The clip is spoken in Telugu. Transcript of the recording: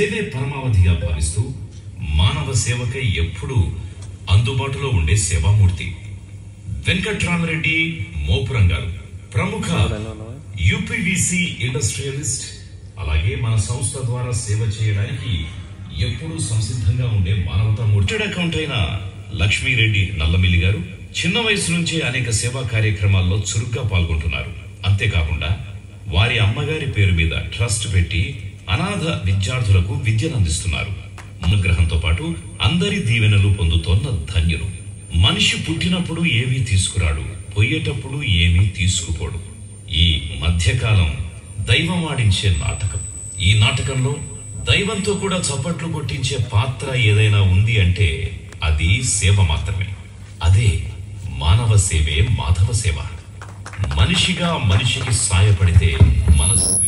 సేవే పరమావధిగా భావిస్తూ మానవ సేవకై ఎప్పుడూ అందుబాటులో ఉండే సేవామూర్తి వెంకట్రామరెడ్డి మోపురం గారు ప్రముఖ యూపీవీసీ ఇండస్ట్రియలిస్ట్. అలాగే మన సంస్థ ద్వారా సేవ చేయడానికి ఎప్పుడూ సంసిద్ధంగా ఉండే మానవతామూర్తి. అకౌంట్ అయిన లక్ష్మీరెడ్డి నల్లమిల్లి గారు చిన్న వయసు నుంచే అనేక సేవా కార్యక్రమాల్లో చురుగ్గా పాల్గొంటున్నారు. అంతేకాకుండా వారి అమ్మగారి పేరు మీద ట్రస్ట్ పెట్టి అనాథ విద్యార్థులకు విద్యను అందిస్తున్నారు. అనుగ్రహంతో పాటు అందరి దీవెనలు పొందుతోన్న ధన్యులు. మనిషి పుట్టినప్పుడు ఏమీ తీసుకురాడు, పోయేటప్పుడు ఏమీ తీసుకుపోడు. ఈ మధ్యకాలం దైవం ఆడించే నాటకం. ఈ నాటకంలో దైవంతో కూడా చప్పట్లు కొట్టించే పాత్ర ఏదైనా ఉంది అంటే అది సేవ మాత్రమే. అదే మానవ సేవే మాధవ సేవ. మనిషిగా మనిషికి సాయపడితే మనసుకు